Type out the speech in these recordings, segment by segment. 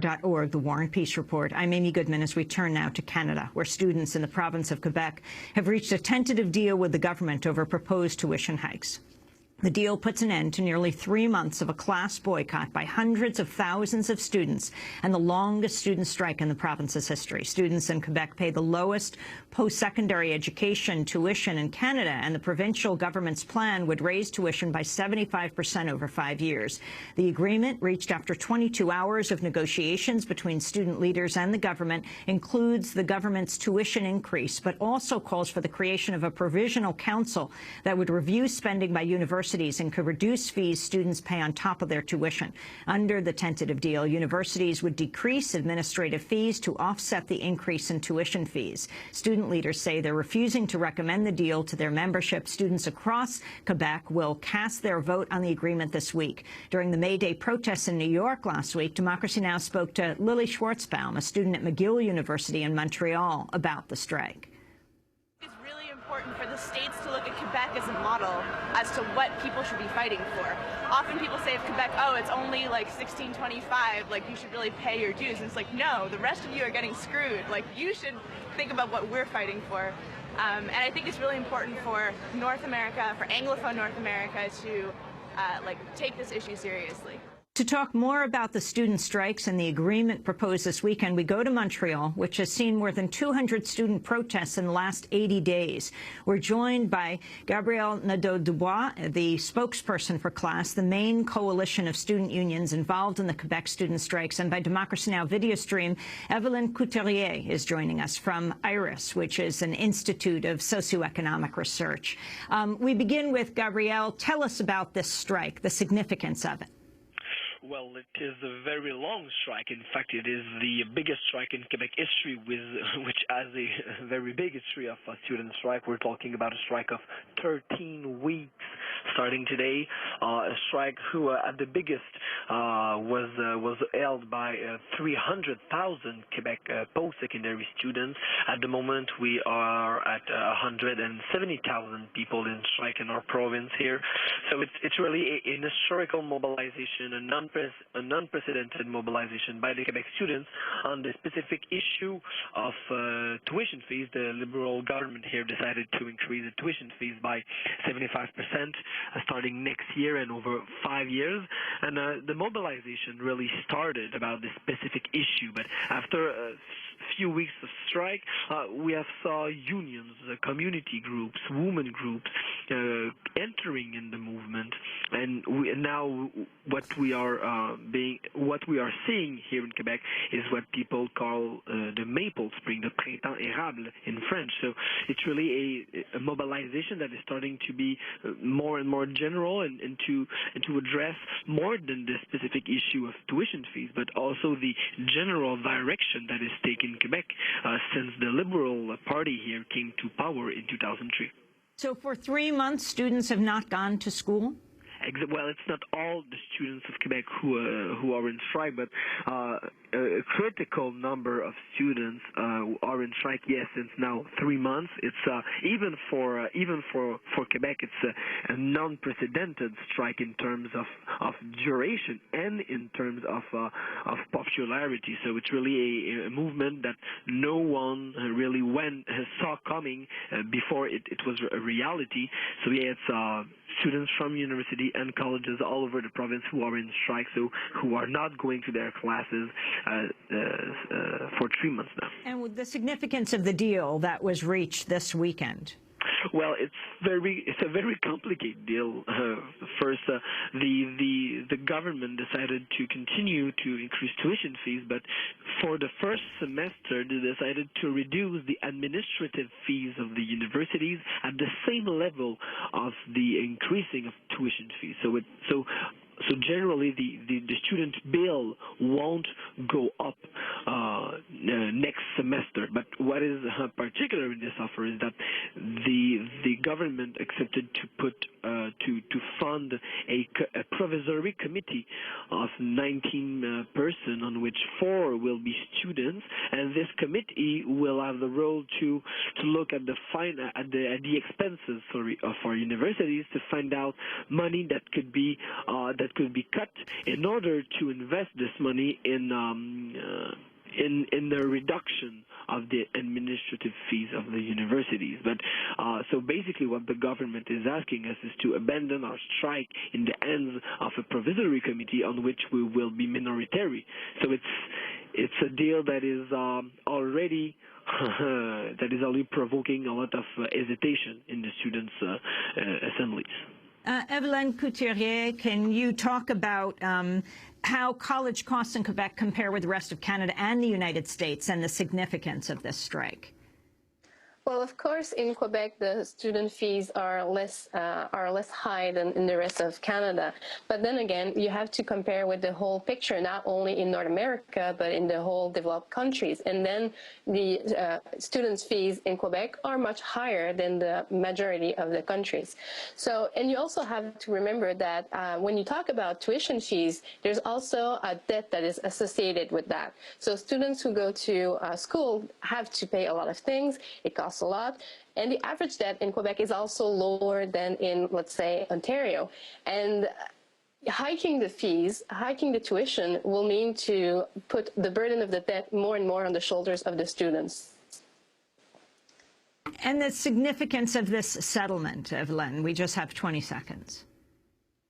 democracynow.org, The War and Peace Report. I'm Amy Goodman as we turn now to Canada, where students in the province of Quebec have reached a tentative deal with the government over proposed tuition hikes. The deal puts an end to nearly 3 months of a class boycott by hundreds of thousands of students and the longest student strike in the province's history. Students in Quebec pay the lowest post-secondary education tuition in Canada, and the provincial government's plan would raise tuition by 75% over 5 years. The agreement, reached after 22 hours of negotiations between student leaders and the government, includes the government's tuition increase, but also calls for the creation of a provisional council that would review spending by universities and could reduce fees students pay on top of their tuition. Under the tentative deal, universities would decrease administrative fees to offset the increase in tuition fees. Student leaders say they're refusing to recommend the deal to their membership. Students across Quebec will cast their vote on the agreement this week. During the May Day protests in New York last week, Democracy Now! Spoke to Lily Schwartzbaum, a student at McGill University in Montreal, about the strike. Important for the states to look at Quebec as a model as to what people should be fighting for. Often people say of Quebec, oh, it's only like $16.25, like you should really pay your dues. And it's like, no, the rest of you are getting screwed. Like, you should think about what we're fighting for. And I think it's really important for North America, for Anglophone North America, to take this issue seriously. To talk more about the student strikes and the agreement proposed this weekend, we go to Montreal, which has seen more than 200 student protests in the last 80 days. We're joined by Gabrielle Nadeau-Dubois, the spokesperson for CLASS, the main coalition of student unions involved in the Quebec student strikes, and by Democracy Now! Video stream, Evelyn Couturier is joining us from IRIS, which is an institute of socioeconomic research. We begin with Gabrielle. Tell us about this strike, the significance of it. Well, it is a very long strike. In fact, it is the biggest strike in Quebec history, which has a very big history of a student strike. We're talking about a strike of 13 weeks starting today. A strike who, at the biggest, was held by 300,000 Quebec post-secondary students. At the moment, we are at 170,000 people in strike in our province here. So it's really an historical mobilization, an unprecedented mobilization by the Quebec students on the specific issue of tuition fees. The Liberal government here decided to increase the tuition fees by 75% starting next year and over 5 years. And the mobilization really started about this specific issue. But after a few weeks of strike, we have saw unions, community groups, women groups entering in the movement. And now what we are seeing here in Quebec is what people call the maple spring, the printemps érable in French. So it's really a mobilization that is starting to be more and more general and to address more than the specific issue of tuition fees, but also the general direction that is taken in Quebec since the Liberal Party here came to power in 2003. So for 3 months, students have not gone to school? Well, it's not all the students of Quebec who are in strike, but a critical number of students are in strike. Yes, since now 3 months. It's even for Quebec, it's a non-precedented strike in terms of duration and in terms of popularity. So it's really a movement that no one really saw coming before it was a reality. So yeah, it's students from university and colleges all over the province who are in strike, so who are not going to their classes for 3 months now. And with the significance of the deal that was reached this weekend? Well, it's a very complicated deal. First, the government decided to continue to increase tuition fees, but for the first semester, they decided to reduce the administrative fees of the universities at the same level of the increasing of tuition fees. So generally, the student bill won't go up next semester. But what is particular in this offer is that the government accepted to put to fund a provisory committee of 19 persons, on which 4 will be students, and this committee will have the role to look at the expenses of our universities to find out money that could be cut in order to invest this money in in the reduction of the administrative fees of the universities. But so basically what the government is asking us is to abandon our strike in the hands of a provisory committee on which we will be minoritary. So it's a deal that is already provoking a lot of hesitation in the students' assemblies. Evelyne Couturier, can you talk about how college costs in Quebec compare with the rest of Canada and the United States and the significance of this strike? Well, of course, in Quebec, the student fees are less high than in the rest of Canada. But then again, you have to compare with the whole picture, not only in North America, but in the whole developed countries. And then the students' fees in Quebec are much higher than the majority of the countries. So, and you also have to remember that when you talk about tuition fees, there's also a debt that is associated with that. So students who go to school have to pay a lot of things. It costs a lot, and the average debt in Quebec is also lower than in, let's say, Ontario. And hiking the fees, hiking the tuition will mean to put the burden of the debt more and more on the shoulders of the students. And the significance of this settlement, Evelyne, we just have 20 seconds.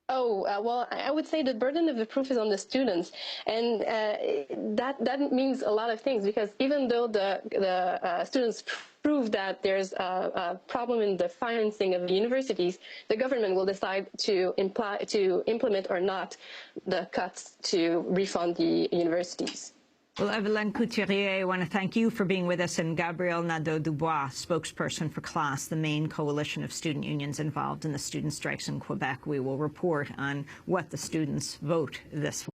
Oh, well, I would say the burden of the proof is on the students, and that means a lot of things, because even though the students prove that there's a problem in the financing of the universities, the government will decide to implement or not the cuts to refund the universities. Well, Evelyne Couturier, I want to thank you for being with us, and Gabrielle Nadeau-Dubois, spokesperson for CLAS, the main coalition of student unions involved in the student strikes in Quebec. We will report on what the students vote this